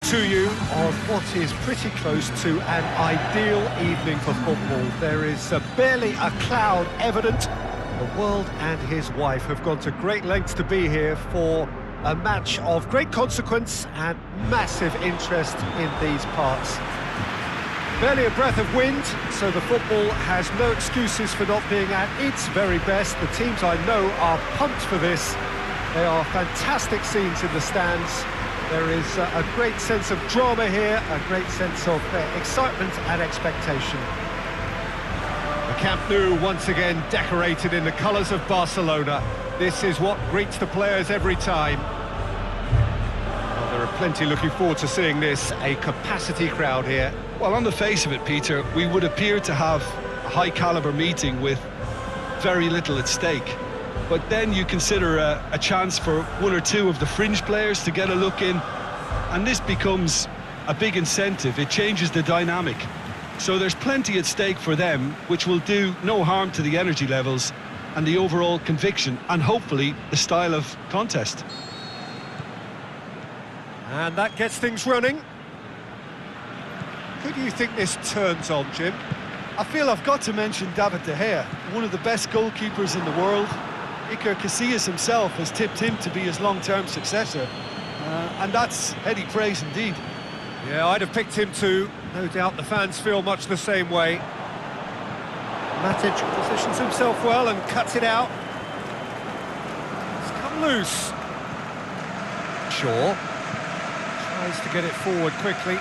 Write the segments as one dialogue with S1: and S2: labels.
S1: to you on what is pretty close to an ideal evening for football. There is barely a cloud evident. The world and his wife have gone to great lengths to be here for a match of great consequence and massive interest in these parts. Barely a breath of wind, so the football has no excuses for not being at its very best. The teams I know are pumped for this. They are fantastic scenes in the stands. There is a great sense of drama here, a great sense of excitement and expectation. The Camp Nou once again decorated in the colours of Barcelona. This is what greets the players every time. Well, there are plenty looking forward to seeing this, a capacity crowd here.
S2: Well, on the face of it, Peter, we would appear to have a high-caliber meeting with very little at stake. But then you consider a chance for one or two of the fringe players to get a look in, and this becomes a big incentive. It changes the dynamic. So there's plenty at stake for them, which will do no harm to the energy levels and the overall conviction, and hopefully the style of contest.
S1: And that gets things running. Who do you think this turns on, Jim?
S2: I feel I've got to mention David De Gea, one of the best goalkeepers in the world. Iker Casillas himself has tipped him to be his long-term successor, and that's heady praise indeed.
S1: Yeah, I'd have picked him too. No doubt the fans feel much the same way. Matic positions himself well and cuts it out. It's come loose. Shaw tries to get it forward quickly.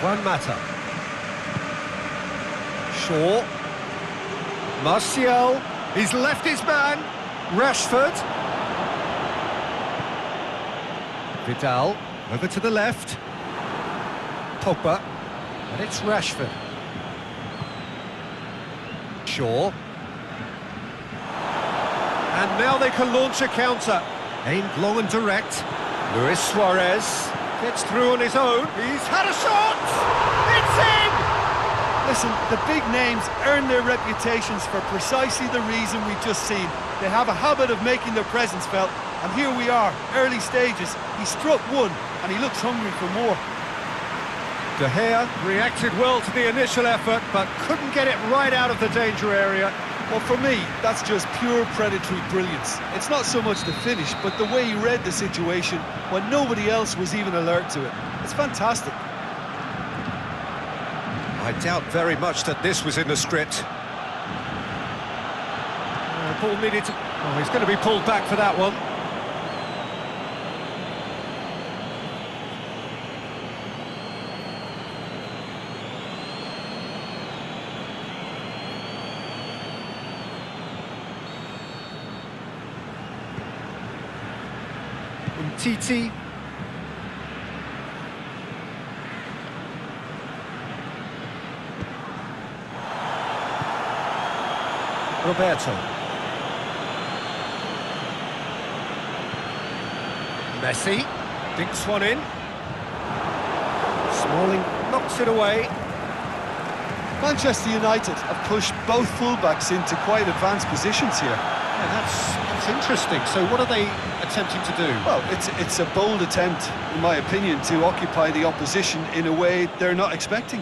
S1: Juan Mata. Shaw. Martial. He's left his man. Rashford. Vidal. Over to the left. Pogba. And it's Rashford. Shaw. And now they can launch a counter. Aimed long and direct. Luis Suarez gets through on his own. He's had a shot! It's in!
S2: Listen, the big names earn their reputations for precisely the reason we've just seen. They have a habit of making their presence felt, and here we are, early stages. He struck one, and he looks hungry for more.
S1: De Gea reacted well to the initial effort, but couldn't get it right out of the danger area.
S2: Well, for me, that's just pure predatory brilliance. It's not so much the finish, but the way he read the situation when nobody else was even alert to it. It's fantastic.
S1: I doubt very much that this was in the script. Ball needed to... Oh, he's going to be pulled back for that one. Titi. Roberto. Messi dinks one in. Smalling knocks it away.
S2: Manchester United have pushed both fullbacks into quite advanced positions here.
S1: Yeah, that's interesting. So what are they attempting to do?
S2: Well, it's a bold attempt, in my opinion, to occupy the opposition in a way they're not expecting.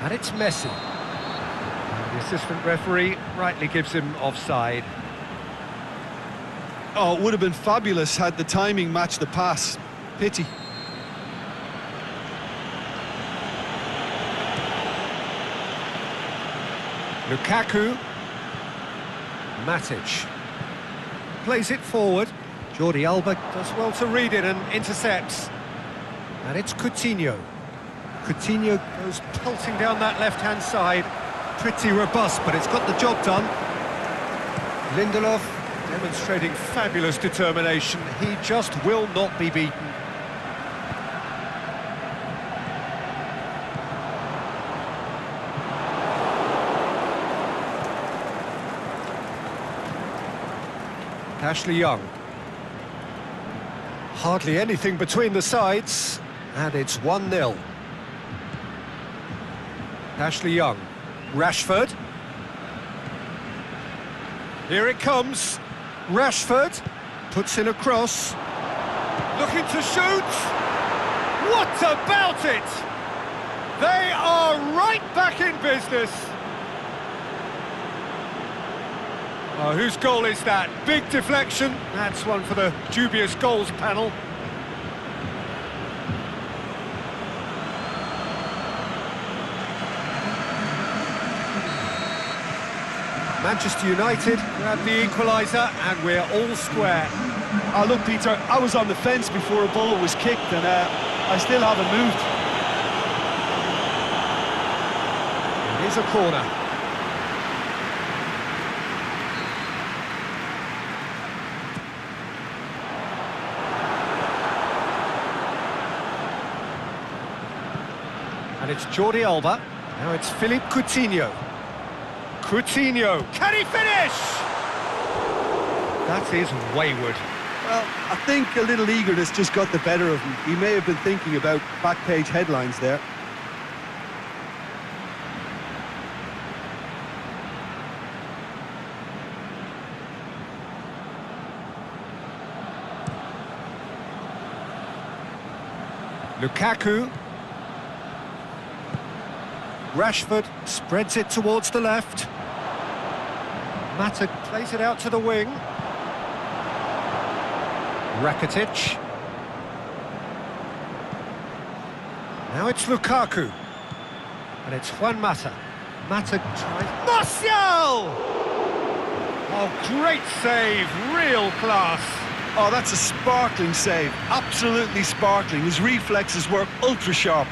S1: And it's Messi. And the assistant referee rightly gives him offside.
S2: Oh, it would have been fabulous had the timing matched the pass. Pity.
S1: Lukaku. Matic. Plays it forward. Jordi Alba does well to read it and intercepts. And it's Coutinho. Coutinho goes pelting down that left-hand side. Pretty robust, but it's got the job done. Lindelof demonstrating fabulous determination. He just will not be beaten. Ashley Young. Hardly anything between the sides, and it's 1-0. Ashley Young. Rashford. Here it comes. Rashford puts in a cross. Looking to shoot. What about it? They are right back in business. Oh, whose goal is that? Big deflection. That's one for the dubious goals panel. Manchester United grab the equaliser and we're all square.
S2: Oh, look, Peter, I was on the fence before a ball was kicked and I still haven't moved.
S1: Here's a corner. And it's Jordi Alba. Now it's Philippe Coutinho. Coutinho, can he finish? That is wayward.
S2: Well, I think a little eagerness just got the better of him. He may have been thinking about back page headlines there.
S1: Lukaku. Rashford spreads it towards the left. Mata plays it out to the wing. Rakitic. Now it's Lukaku. And it's Juan Mata. Mata tries... Martial! Oh, great save, real class.
S2: Oh, that's a sparkling save. Absolutely sparkling. His reflexes were ultra sharp.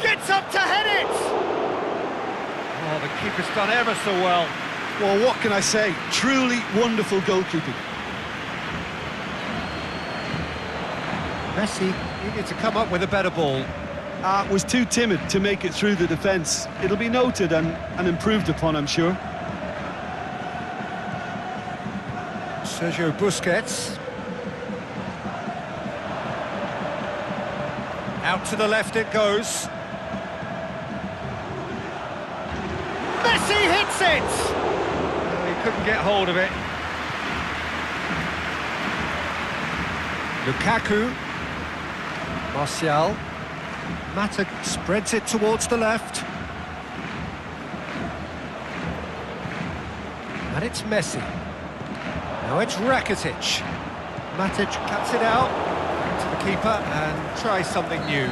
S1: Gets up to head it! Oh, the keeper's done ever so well.
S2: Well, what can I say? Truly wonderful goalkeeping.
S1: Messi needed to come up with a better ball.
S2: Was too timid to make it through the defence. It'll be noted and improved upon, I'm sure.
S1: Sergio Busquets. Out to the left it goes. Messi hits it! Oh, he couldn't get hold of it. Lukaku. Martial. Mata spreads it towards the left. And it's Messi. Now it's Rakitic. Matic cuts it out to the keeper and tries something new.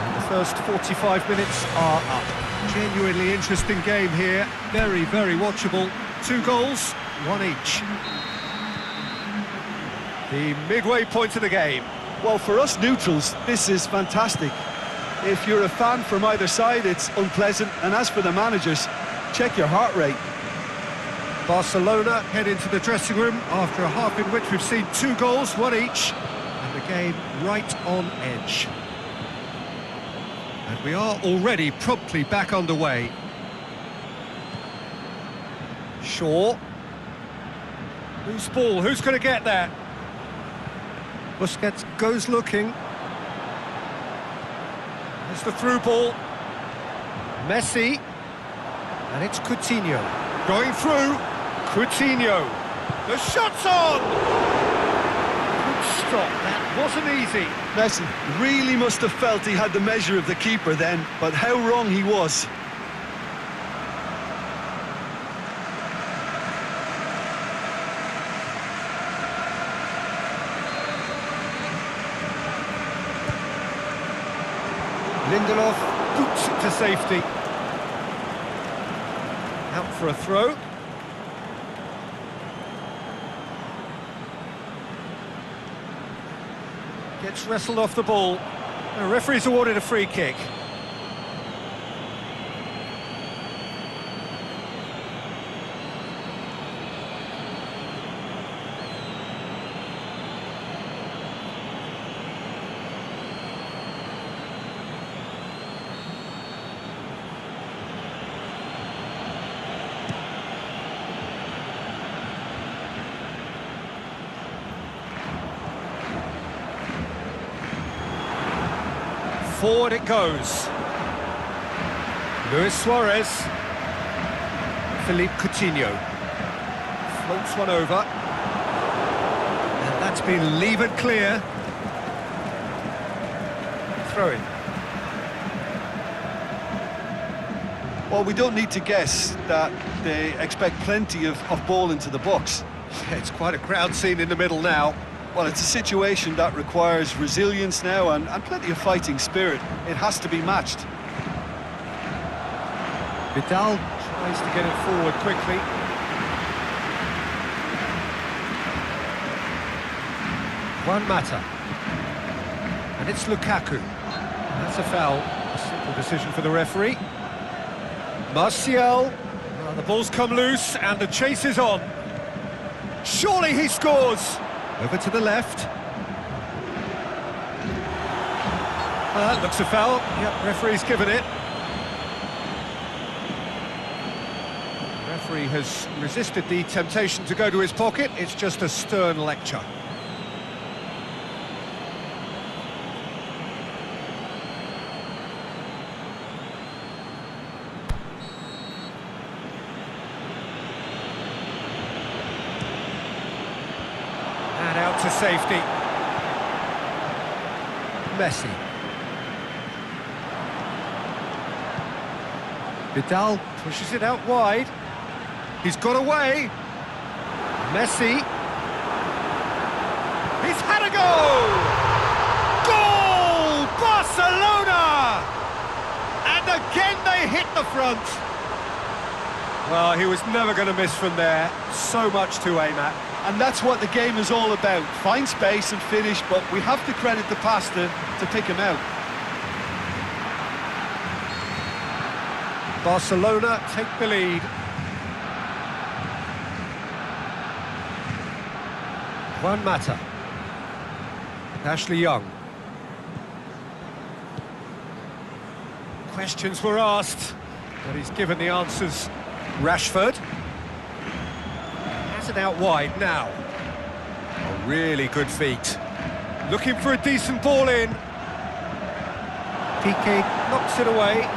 S1: And the first 45 minutes are up. Genuinely interesting game here. Very, very watchable. 2 goals, 1 each. The midway point of the game.
S2: Well, for us neutrals, this is fantastic. If you're a fan from either side, it's unpleasant. And as for the managers, check your heart rate.
S1: Barcelona head into the dressing room after a half in which we've seen 2 goals, 1 each, and the game right on edge. And we are already promptly back underway. Shaw. Whose ball? Who's going to get there? Busquets goes looking. There's the through ball. Messi. And it's Coutinho. Going through. Coutinho. The shot's on! Good stop. That wasn't easy.
S2: Messi really must have felt he had the measure of the keeper then, but how wrong he was.
S1: Lindelof boots it to safety. Out for a throw. Gets wrestled off the ball. The referee's awarded a free kick. Forward it goes. Luis Suarez. Philippe Coutinho. Floats one over. And that's been levered clear. Throw-in.
S2: Well, we don't need to guess that they expect plenty of ball into the box.
S1: Yeah, it's quite a crowd scene in the middle now.
S2: Well, it's a situation that requires resilience now and plenty of fighting spirit. It has to be matched.
S1: Vidal tries to get it forward quickly. Juan Mata. And it's Lukaku. That's a foul. A simple decision for the referee. Martial. Well, the ball's come loose and the chase is on. Surely he scores! Over to the left. That looks a foul. Yep, referee's given it. The referee has resisted the temptation to go to his pocket. It's just a stern lecture. And out to safety. Messi. Vidal pushes it out wide. He's got away. Messi. He's had a goal! Goal! Barcelona! And again they hit the front. Well, he was never going to miss from there. So much to aim at.
S2: And that's what the game is all about. Find space and finish, but we have to credit the pass to pick him out.
S1: Barcelona take the lead. Juan Mata. Ashley Young. Questions were asked, but he's given the answers. Rashford. Has it out wide now. A really good feat. Looking for a decent ball in. Piqué knocks it away.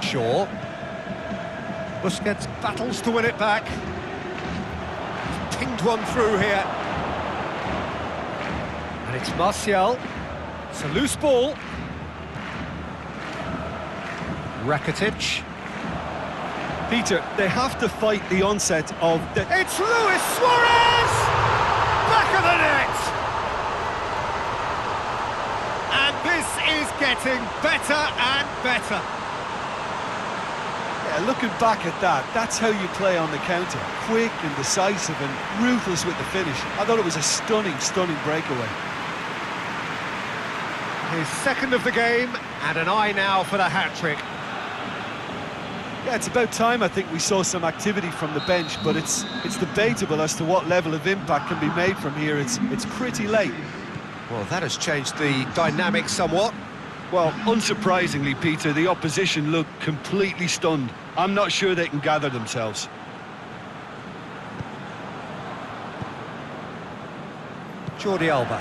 S1: Shaw. Busquets battles to win it back. He's pinged one through here. And it's Martial. It's a loose ball. Rakitic.
S2: Peter, they have to fight the onset of the...
S1: It's Luis Suarez! Back of the net! And this is getting better and better.
S2: Yeah, looking back at that, that's how you play on the counter. Quick and decisive and ruthless with the finish. I thought it was a stunning, stunning breakaway.
S1: His second of the game, and an eye now for the hat-trick.
S2: Yeah, it's about time I think we saw some activity from the bench, but it's debatable as to what level of impact can be made from here. It's pretty late.
S1: Well, that has changed the dynamic somewhat.
S2: Well, unsurprisingly, Peter, the opposition look completely stunned. I'm not sure they can gather themselves.
S1: Jordi Alba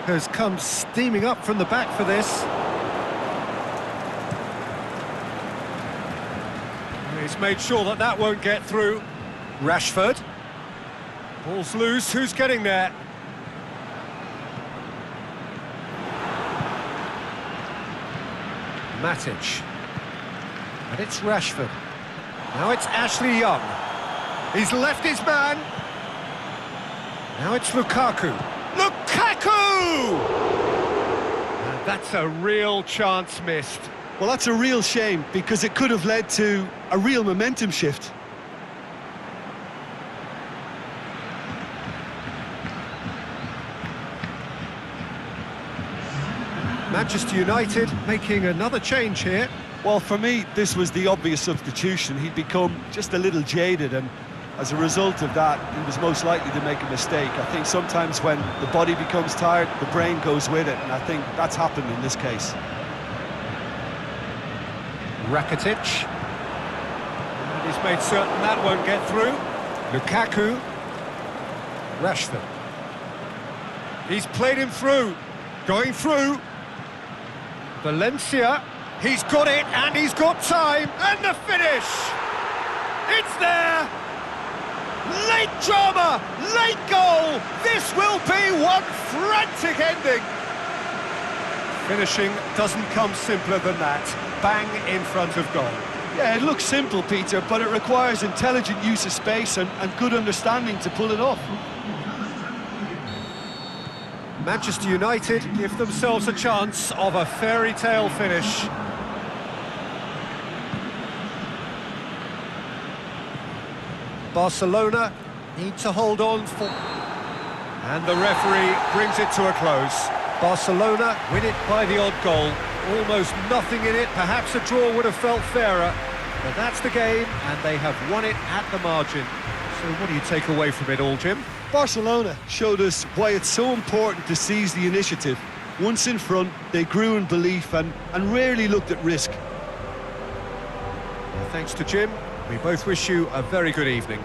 S1: has come steaming up from the back for this. He's made sure that that won't get through. Rashford. Ball's loose, who's getting there? Matic. And it's Rashford. Now it's Ashley Young. He's left his man. Now it's Lukaku. Lukaku! And that's a real chance missed.
S2: Well, that's a real shame, because it could have led to a real momentum shift.
S1: Manchester United making another change here.
S2: Well, for me, this was the obvious substitution. He'd become just a little jaded, and as a result of that, he was most likely to make a mistake. I think sometimes when the body becomes tired, the brain goes with it, and I think that's happened in this case.
S1: Rakitic. He's made certain that won't get through. Lukaku. Rashford. He's played him through. Going through. Valencia. He's got it, and he's got time. And the finish! It's there! Late drama! Late goal! This will be one frantic ending! Finishing doesn't come simpler than that. Bang in front of goal.
S2: Yeah, it looks simple, Peter, but it requires intelligent use of space and good understanding to pull it off.
S1: Manchester United give themselves a chance of a fairy tale finish. Barcelona need to hold on for... And the referee brings it to a close. Barcelona win it by the odd goal. Almost nothing in it. Perhaps a draw would have felt fairer. But that's the game, and they have won it at the margin. So what do you take away from it all, Jim?
S2: Barcelona showed us why it's so important to seize the initiative. Once in front, they grew in belief and rarely looked at risk.
S1: Well, thanks to Jim. We both wish you a very good evening.